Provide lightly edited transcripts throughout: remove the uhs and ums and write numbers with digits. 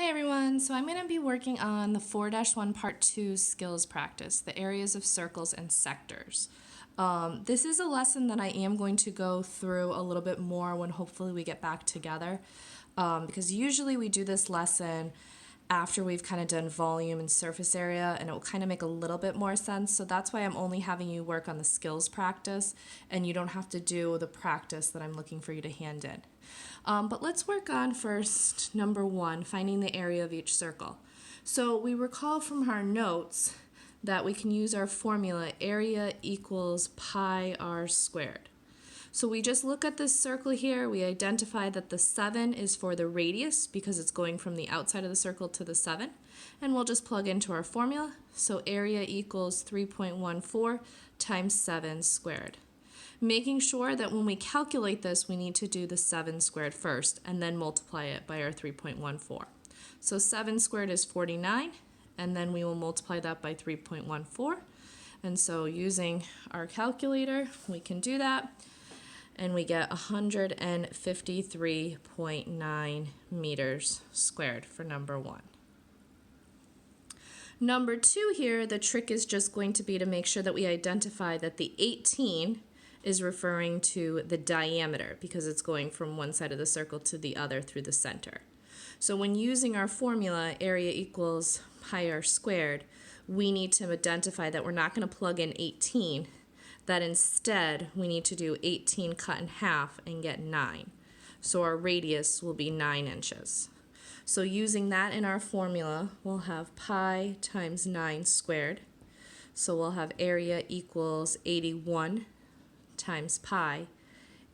Hi everyone, so I'm going to be working on the 4-1 Part 2 skills practice, the areas of circles and sectors. This is a lesson that I am going to go through a little bit more when hopefully we get back together, because usually we do this lesson after we've kind of done volume and surface area, and it will kind of make a little bit more sense. So that's why I'm only having you work on the skills practice, and you don't have to do the practice that I'm looking for you to hand in. But let's work on first, number 1, finding the area of each circle. So we recall from our notes that we can use our formula, area equals pi r squared. So we just look at this circle here, we identify that the 7 is for the radius because it's going from the outside of the circle to the 7, and we'll just plug into our formula. So area equals 3.14 times 7 squared. Making sure that when we calculate this, we need to do the 7 squared first and then multiply it by our 3.14. So 7 squared is 49, and then we will multiply that by 3.14. And so using our calculator, we can do that, and we get 153.9 meters squared for number 1. Number 2 here, the trick is just going to be to make sure that we identify that the 18 is referring to the diameter because it's going from one side of the circle to the other through the center. So when using our formula, area equals pi r squared, we need to identify that we're not going to plug in 18, that instead we need to do 18 cut in half and get 9. So our radius will be 9 inches. So using that in our formula, we'll have pi times 9 squared. So we'll have area equals 81 times pi,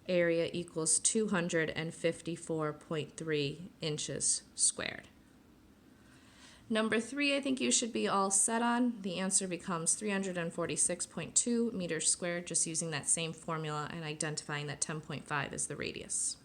area equals 254.3 inches squared. Number 3, I think you should be all set on. The answer becomes 346.2 meters squared, just using that same formula and identifying that 10.5 is the radius.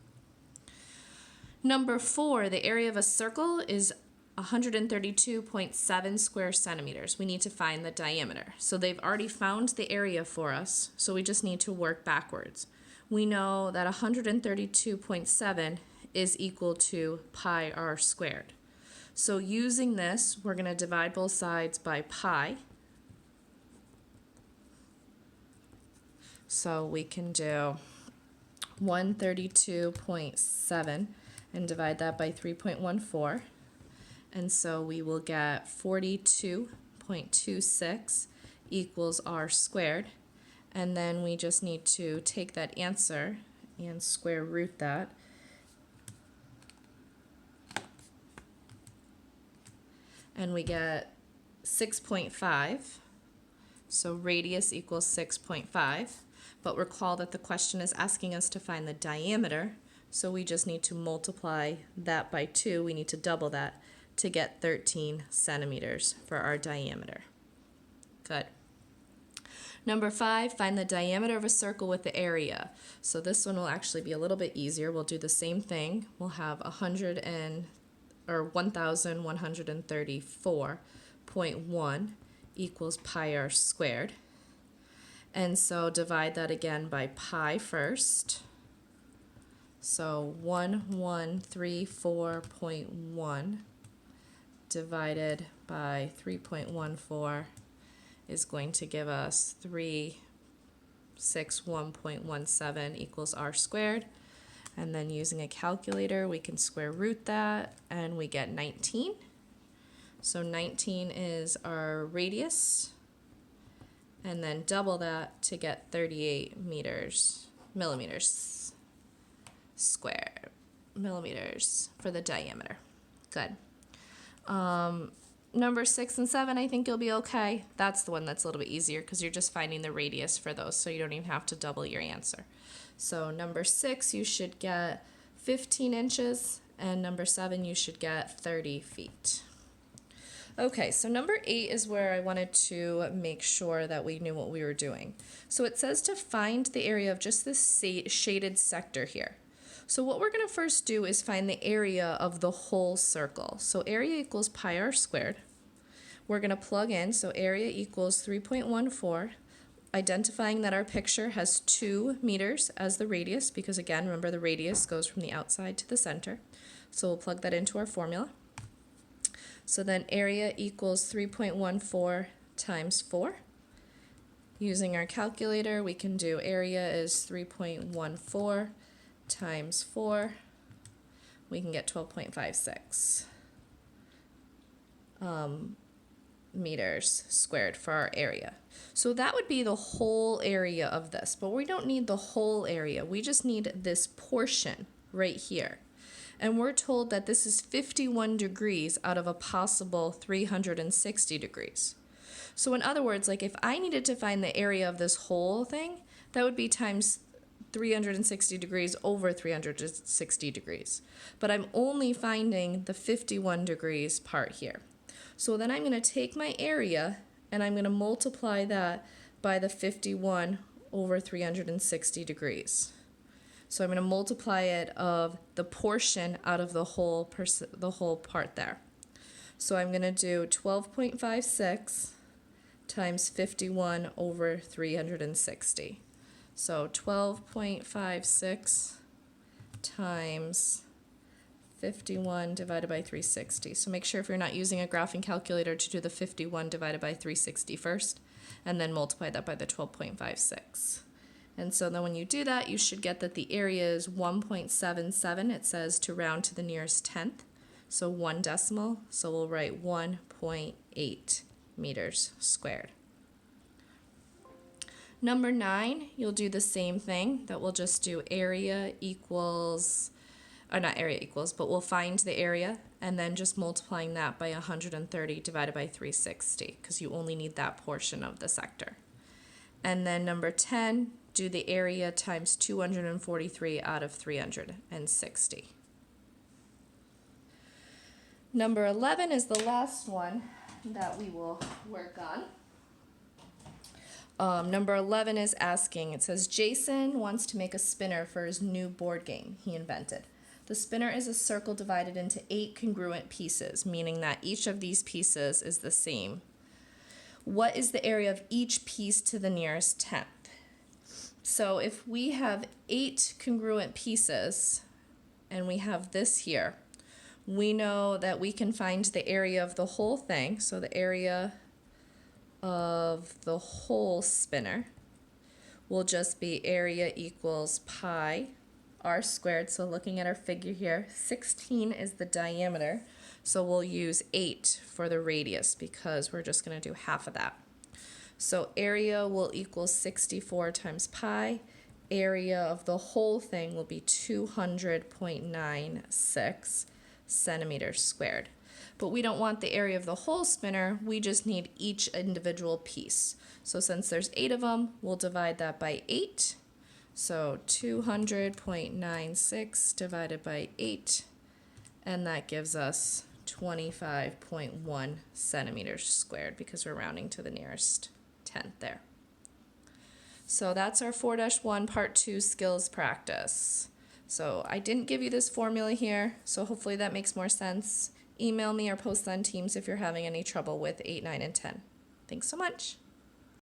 Number 4, the area of a circle is 132.7 square centimeters. We need to find the diameter. So they've already found the area for us, so we just need to work backwards. We know that 132.7 is equal to pi r squared. So using this, we're going to divide both sides by pi. So we can do 132.7 and divide that by 3.14. And so we will get 42.26 equals r squared. And then we just need to take that answer and square root that. And we get 6.5. So radius equals 6.5. But recall that the question is asking us to find the diameter. So we just need to multiply that by 2. We need to double that to get 13 centimeters for our diameter. Good. Number 5, find the diameter of a circle with the area. So this one will actually be a little bit easier. We'll do the same thing. We'll have 1,134.1 equals pi r squared. And so divide that again by pi first. So 1134.1 divided by 3.14 is going to give us 361.17 equals r squared. And then using a calculator, we can square root that, and we get 19. So 19 is our radius, and then double that to get 38 millimeters square, millimeters for the diameter. Good. Number 6 and 7, I think you'll be okay. That's the one that's a little bit easier because you're just finding the radius for those, so you don't even have to double your answer. So number 6, you should get 15 inches, and number 7, you should get 30 feet. Okay, so number 8 is where I wanted to make sure that we knew what we were doing. So it says to find the area of just this shaded sector here. So what we're going to first do is find the area of the whole circle. So area equals pi r squared. We're going to plug in, so area equals 3.14, identifying that our picture has 2 meters as the radius, because again, remember the radius goes from the outside to the center. So we'll plug that into our formula. So then area equals 3.14 times 4. Using our calculator, we can do area is 3.14 times 4. We can get 12.56 meters squared for our area. So that would be the whole area of this, but we don't need the whole area. We just need this portion right here. And we're told that this is 51 degrees out of a possible 360 degrees. So in other words, like if I needed to find the area of this whole thing, that would be times 360 degrees over 360 degrees. But I'm only finding the 51 degrees part here. So then I'm going to take my area and I'm going to multiply that by the 51 over 360 degrees. So I'm going to multiply it of the portion out of the whole part there. So I'm going to do 12.56 times 51 over 360. So 12.56 times 51 divided by 360. So make sure if you're not using a graphing calculator to do the 51 divided by 360 first, and then multiply that by the 12.56. And so then when you do that, you should get that the area is 1.77. It says to round to the nearest tenth. So 1 decimal. So we'll write 1.8 meters squared. Number 9, you'll do the same thing, that we'll just do area equals, or not area equals, but we'll find the area and then just multiplying that by 130 divided by 360 because you only need that portion of the sector. And then number 10, do the area times 243 out of 360. Number 11 is the last one that we will work on. Number 11 is asking, it says, Jason wants to make a spinner for his new board game he invented. The spinner is a circle divided into 8 congruent pieces, meaning that each of these pieces is the same. What is the area of each piece to the nearest tenth? So if we have 8 congruent pieces, and we have this here, we know that we can find the area of the whole thing, so the area of the whole spinner will just be area equals pi r squared. So looking at our figure here, 16 is the diameter, so we'll use 8 for the radius because we're just going to do half of that. So area will equal 64 times pi. Area of the whole thing will be 200.96 centimeters squared. But we don't want the area of the whole spinner, we just need each individual piece. So since there's 8 of them, we'll divide that by 8. So 200.96 divided by 8, and that gives us 25.1 centimeters squared because we're rounding to the nearest tenth there. So that's our 4-1 Part 2 skills practice. So I didn't give you this formula here, so hopefully that makes more sense. Email me or post on Teams if you're having any trouble with 8, 9, and 10. Thanks so much.